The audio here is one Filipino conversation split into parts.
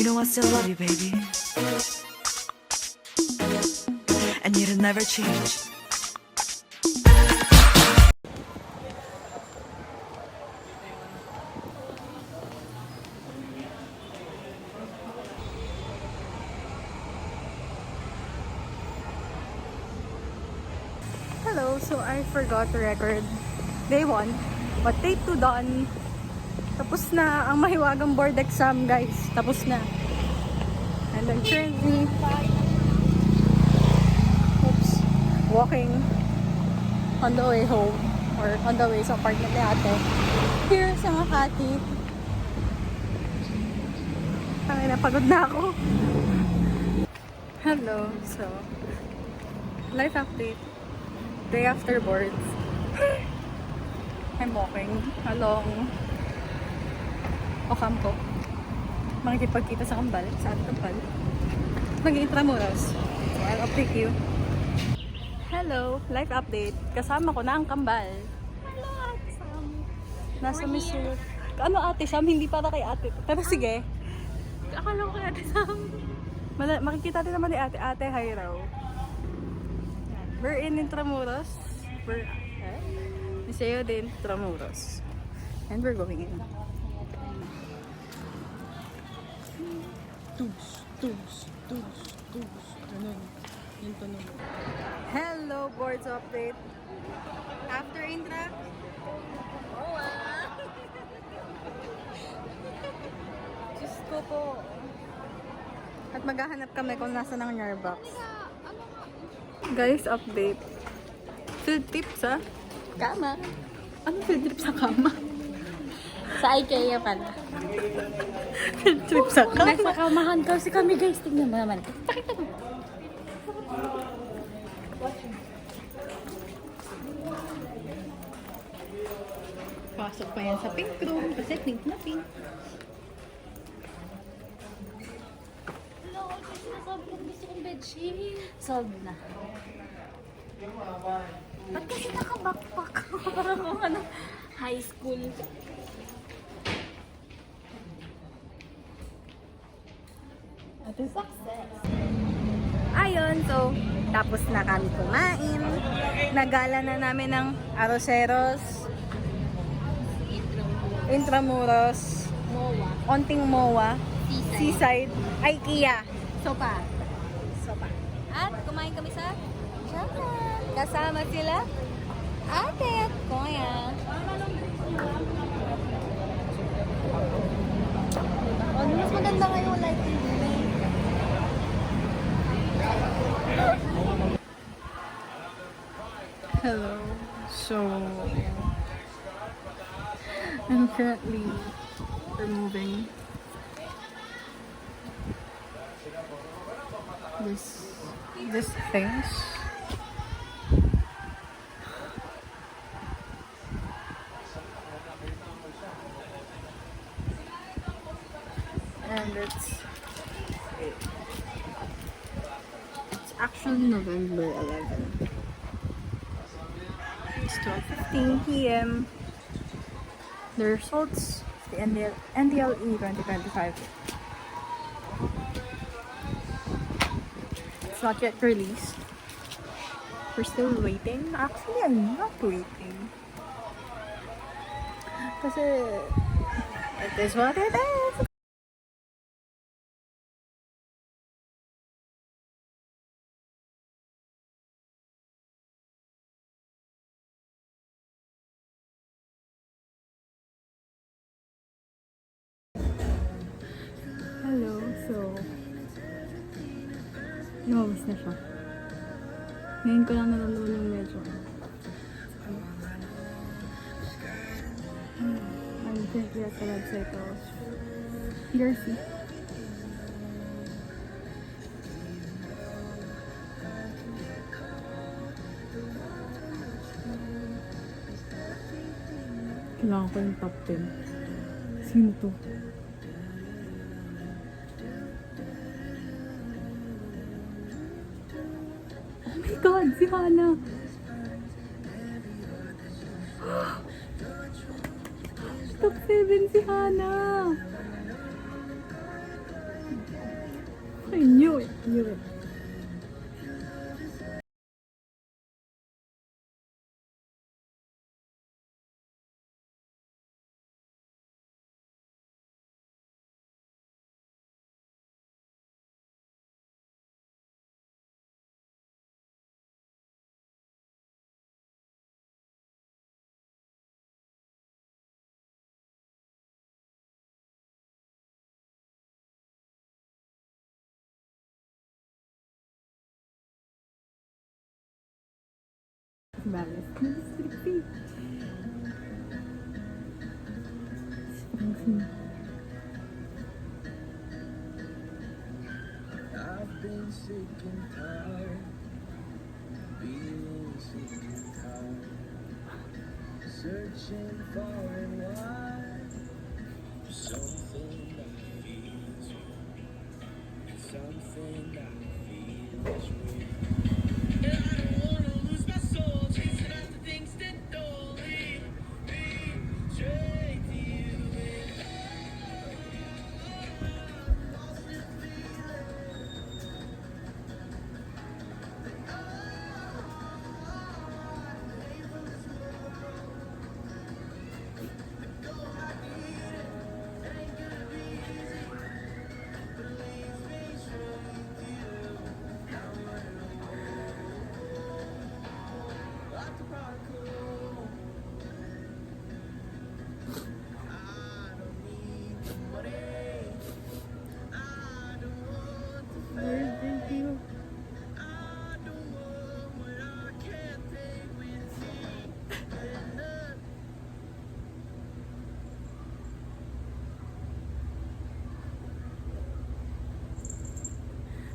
know I still love you, baby. And you'll never change. Hello, so I forgot to record day 1, but day 2 done. Tapos na ang mahiwagang board exam, guys. Tapos na. And I'm currently walking on the way home or on the way sa apartment ni ate here sa Makati. Ay, napagod na ako. Hello, so life update. Day after boards. I'm walking along Ocampo. Makikipagkita sa Kambal, sa ating Kambal. Mag-Intramuros. So, I'll update you. Hello, life update. Kasama ko na ang Kambal. Hello, Ate Sam. Nasa Missouri. Ano ate Sam? Hindi para kay ate. Pero sige. Akala ko kay Ate Sam. Makikita din naman ni ate. Ate, hi raw. We're in Intramuros. Museo de Intramuros. And we're going in. Tugs. Ganun. Yung tunog. Hello, boards update. After Intra. Diyos ko po. At maghahanap kami kung nasa ng Starbucks. Guys, update. Field trip sa kama. Ano field trip sa kama? Sa IKEA pala. Field trip sa kama? Nasa kamahan kasi kami, guys. Tingnan mo naman. Pasok pa yan sa pink room kasi pink na pink. Hello, kasi nasabi ko gusto kong bedsheet. Solved na. Ba't kasi naka-backpack? Parang kung ano, high school. Ate, Success. ayun, so tapos na kami kumain. Nagala na namin ng Arroceros, Intramuros, MOA. Onting Moa, Seaside. Seaside, IKEA. Sopa. At kumain kami sa Japan. Kasama sila ate at kuya. Ano mas maganda ngayong lighting din? Hello. So I'm currently removing this things. And it's actually November 11. It's 12:15 p.m. The results of the NDLE 2025. It's not yet released. We're still waiting. Actually, I'm not waiting. Kasi it is what it is. Hello, so lumabas na siya. Ngayon ko lang naramdaman yung medyo I'm currently at the website of Jersey. Kailangan ko yung top 10. Sino to? Oh my God, si Hana. Top 7 si Hana. I knew it. Knew it. Balance. I've been sick and tired, being sick and tired, searching far and wide for something that feels real, something that feels real. And I don't wanna lose my soul, chasing after things that don't lead me straight to you.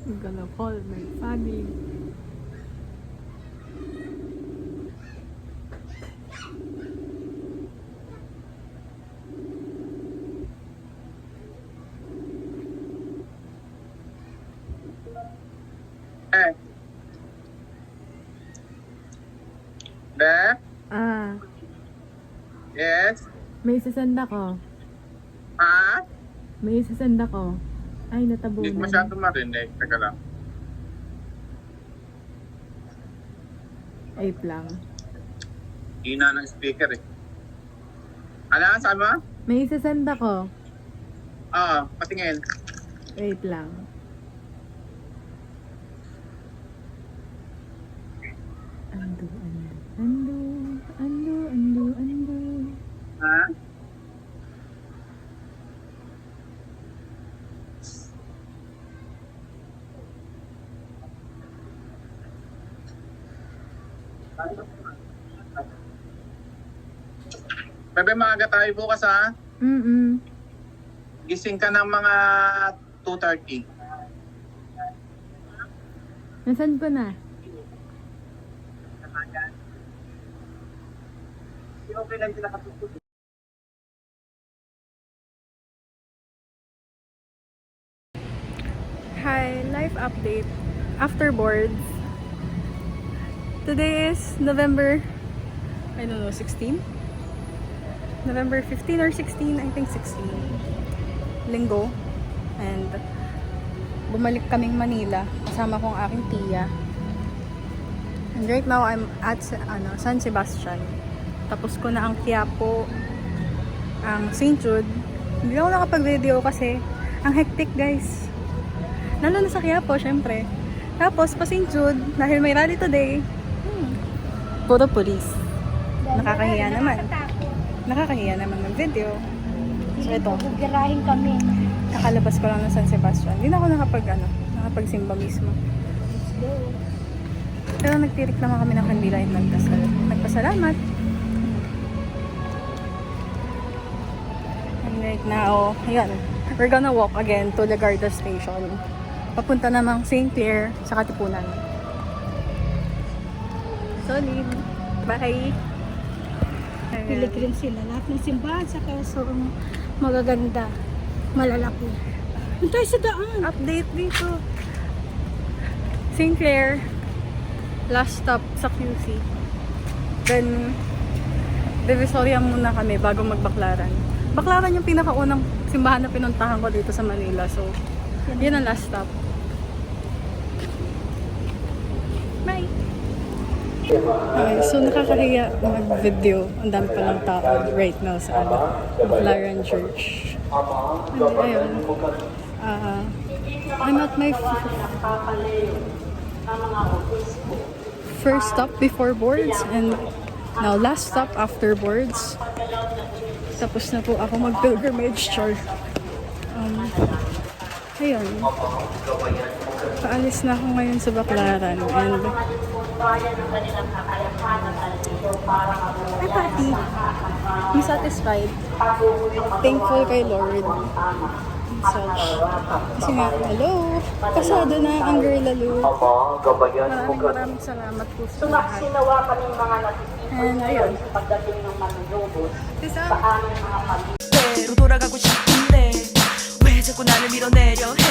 I'm gonna call my family. Be? Ah, Yes? may isasend ako. Ha? May isasend ako. Ay, Hindi ko natabunan. masyado marinig. Teka lang. Ape lang. Hina ng speaker eh. Ano? Saan mo? May isasend ako. Oo, patingin. Wait lang. Ando. Ha? Bebe, maaga tayo bukas ha. Gising ka ng mga 2:30. Nasend ko na. Okay lang sila katutulog. Hi, life update. After boards. Today is November, I don't know, 16? November 15 or 16? I think 16. Linggo. And bumalik kaming Manila. Kasama ko ang aking tiya. And right now, I'm at San Sebastian. Tapos ko na ang Quiapo, ang St. Jude. Hindi ako nakapag-video kasi ang hectic, guys. Lalo na sa Quiapo, syempre. Tapos, pa St. Jude, dahil may rally today, puro police. Nakakahiya naman. Nakakahiya naman ng video. So, ito. Gugirahin kami. Kakalabas ko lang ng San Sebastian. Hindi na ako nakapagsimba mismo. Let's go. Pero nagtirik naman kami ng kandila at nagpasalamat. And right now, ayan, we're gonna walk again to Legarda Station. Papunta namang St. Clair sa Katipunan. Solid. Bye! Piligrim sila. Lahat ng simbahan sa Quezon magaganda. Malalaki. Doon tayo sa daan. Update dito. St. Clair. Last stop sa QC. Then, Divisoria muna kami bago magbakklaran. Baklaran yung pinakaunang simbahan na pinuntahan ko dito sa Manila. So, yun ang last stop. Okay, so nakakahiya mag-video. Ang dami palang tao right now sa McLaren Church. And ayun. I'm at my first stop before boards and now last stop after boards. Tapos na po ako mag-pilgrimage char. Ayun. Paalis na ako ngayon sa Baclaran and I'm happy. I'm satisfied. Thankful kay Lord. And such. Kasi nga, hello, pasado na ang girl lalo. Maraming salamat po sa lahat. And ayun. Peace out. 때로 돌아가고 싶은데 왜 자꾸 나를 밀어내려 해